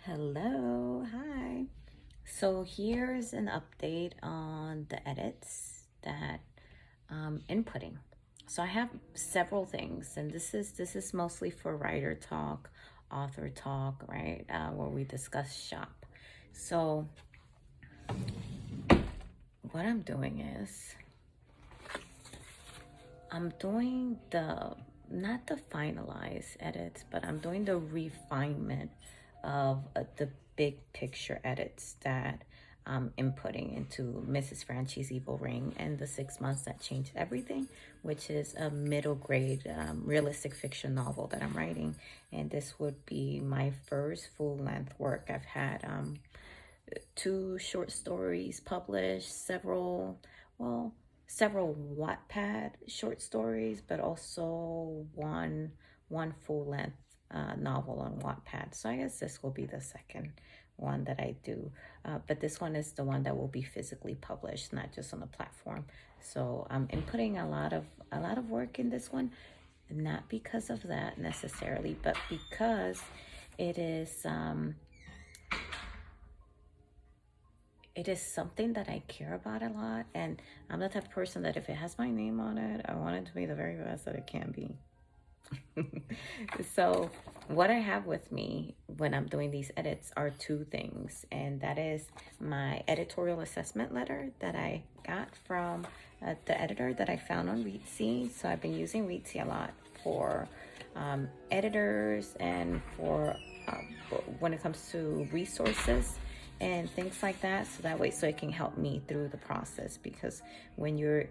Hello, hi. So here's an update on the edits that I'm inputting. So I have several things, and this is mostly for writer talk, author talk, right? Where we discuss shop. So what I'm doing is I'm doing the not the finalized edits, but I'm doing the refinement of the big picture edits that I'm inputting into Mrs. Franchi's Evil Ring and the 6 months that changed everything, which is a middle grade realistic fiction novel that I'm writing. And this would be my first full length work. I've had two short stories published, several Wattpad short stories, but also one full length novel on Wattpad. So I guess this will be the second one that I do, but this one is the one that will be physically published, not just on the platform. So I'm inputting a lot of work in this one, not because of that necessarily, but because it is. It is something that I care about a lot, and I'm the type of person that if it has my name on it, I want it to be the very best that it can be. So what I have with me when I'm doing these edits are two things, and that is my editorial assessment letter that I got from the editor that I found on Readsy. So I've been using Readsy a lot for editors and for when it comes to resources and things like that, so that way so it can help me through the process, because when you're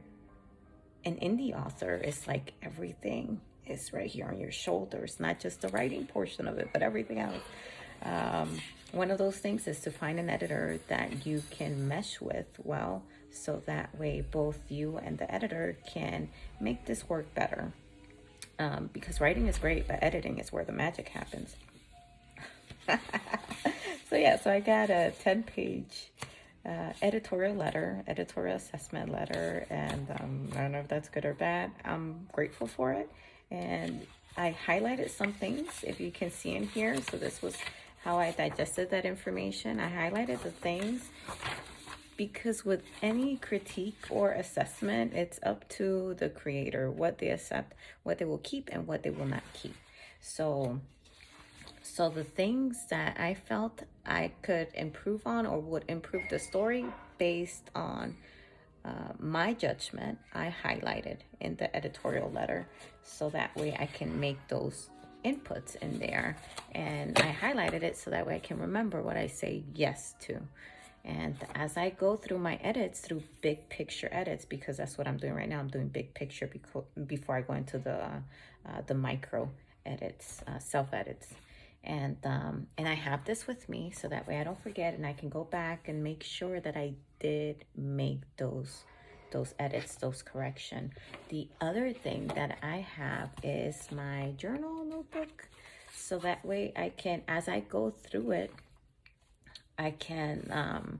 an indie author, it's like everything is right here on your shoulders, not just the writing portion of it, but everything else. One of those things is to find an editor that you can mesh with well, so that way both you and the editor can make this work better. Because writing is great, but editing is where the magic happens. So I got a 10-page editorial assessment letter, and I don't know if that's good or bad. I'm grateful for it, and I highlighted some things, if you can see in here. So this was how I digested that information. I highlighted the things because with any critique or assessment, it's up to the creator what they accept, what they will keep, and what they will not keep. So the things that I felt I could improve on or would improve the story based on my judgment, I highlighted in the editorial letter, so that way I can make those inputs in there. And I highlighted it so that way I can remember what I say yes to. And as I go through my edits, through big picture edits, because that's what I'm doing right now, I'm doing big picture before I go into the micro edits, self edits. And I have this with me so that way I don't forget, and I can go back and make sure that I did make those edits, those correction. The other thing that I have is my journal notebook, so that way I can, as I go through it, I can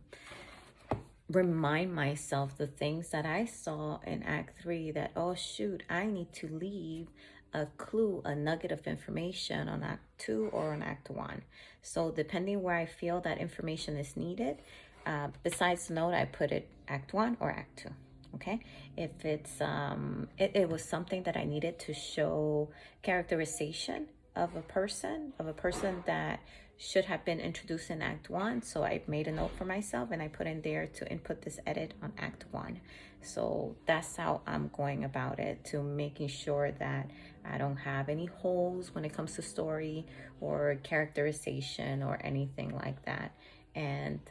remind myself the things that I saw in Act 3, that, oh shoot, I need to leave a clue, a nugget of information on Act 2 or on Act 1. So depending where I feel that information is needed, besides the note, I put it Act 1 or Act 2. Okay, if it's it was something that I needed to show characterization of a person that should have been introduced in Act 1. So I made a note for myself and I put in there to input this edit on Act 1. So that's how I'm going about it, to making sure that I don't have any holes when it comes to story or characterization or anything like that. And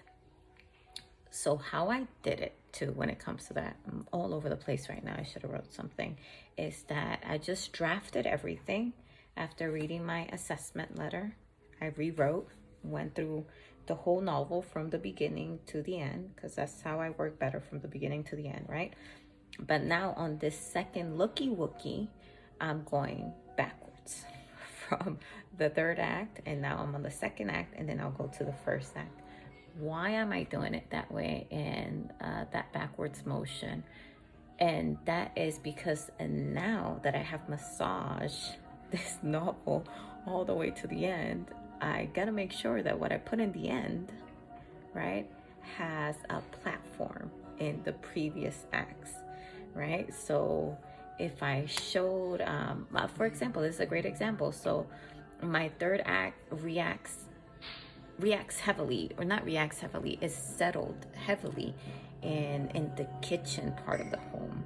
so how I did it too, when it comes to that, I'm all over the place right now, I should have wrote something, is that I just drafted everything after reading my assessment letter. I rewrote, went through the whole novel from the beginning to the end, because that's how I work better, from the beginning to the end, right? But now on this second looky wookie, I'm going backwards from the third act, and now I'm on the second act, and then I'll go to the first act. Why am I doing it that way, and that backwards motion? And that is because, and now that I have massaged this novel all the way to the end, I gotta make sure that what I put in the end, right, has a platform in the previous acts, right? So if I showed, for example, this is a great example. So my third act reacts heavily, or not reacts heavily, is settled heavily in the kitchen part of the home.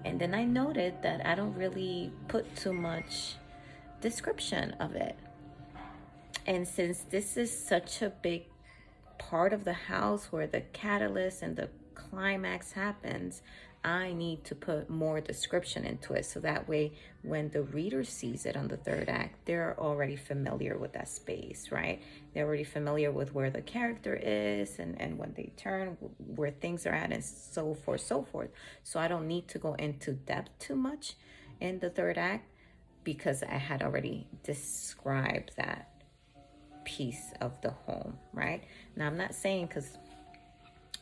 And then I noted that I don't really put too much description of it. And since this is such a big part of the house where the catalyst and the climax happens, I need to put more description into it, so that way when the reader sees it on the third act, they're already familiar with that space, right? They're already familiar with where the character is, and when they turn, where things are at, and so forth, so forth. So I don't need to go into depth too much in the third act, because I had already described that piece of the home, right? Now, I'm not saying, because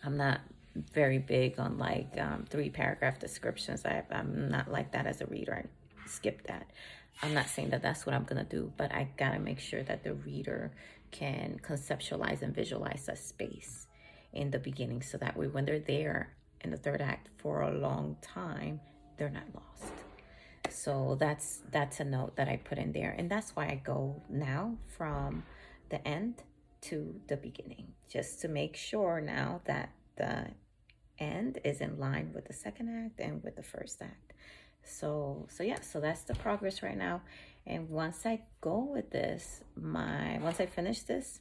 I'm not very big on like 3-paragraph descriptions. I'm not like that as a reader. I skip that. I'm not saying that that's what I'm gonna do, but I gotta make sure that the reader can conceptualize and visualize a space in the beginning, so that way when they're there in the third act for a long time, they're not lost. So that's a note that I put in there, and that's why I go now from the end to the beginning, just to make sure now that the end is in line with the second act and with the first act. So yeah, so that's the progress right now. And once I go with this, once I finish this,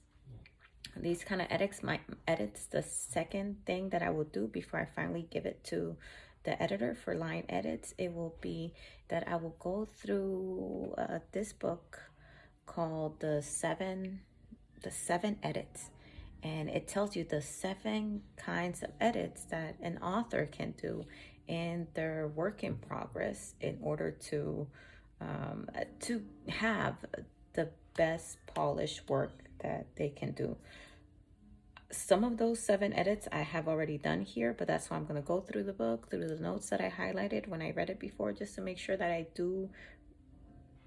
these kind of edits, the second thing that I will do before I finally give it to the editor for line edits, it will be that I will go through this book called the seven edits, and it tells you the 7 kinds of edits that an author can do in their work in progress in order to have the best polished work that they can do. Some of those 7 edits I have already done here, but that's why I'm going to go through the book, through the notes that I highlighted when I read it before, just to make sure that I do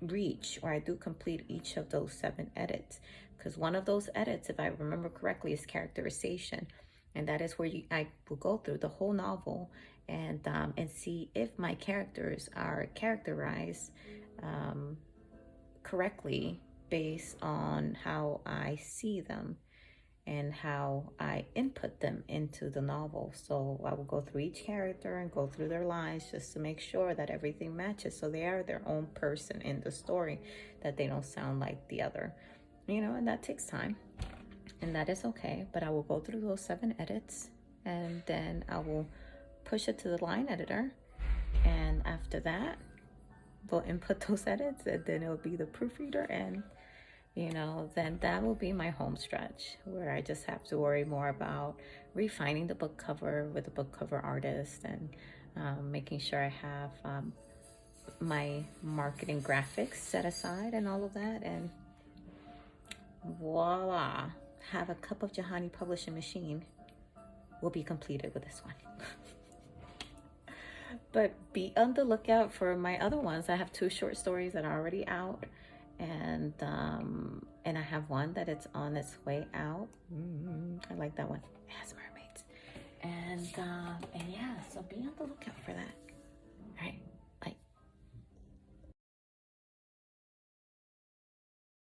reach, or I do complete each of those 7 edits. Because one of those edits, if I remember correctly, is characterization, and that is where I will go through the whole novel and see if my characters are characterized correctly based on how I see them and how I input them into the novel. So I will go through each character and go through their lines just to make sure that everything matches, so they are their own person in the story, that they don't sound like the other, and that takes time, and that is okay. But I will go through those 7 edits, and then I will push it to the line editor, and after that we'll input those edits, and then it'll be the proofreader, and then that will be my home stretch, where I just have to worry more about refining the book cover with the book cover artist, and making sure I have my marketing graphics set aside and all of that, and voila, have a cup of Jahani publishing machine will be completed with this one. But be on the lookout for my other ones. I have 2 short stories that are already out, and I have one that it's on its way out. I like that one. It has mermaids, and yeah. So be on the lookout for that. All right.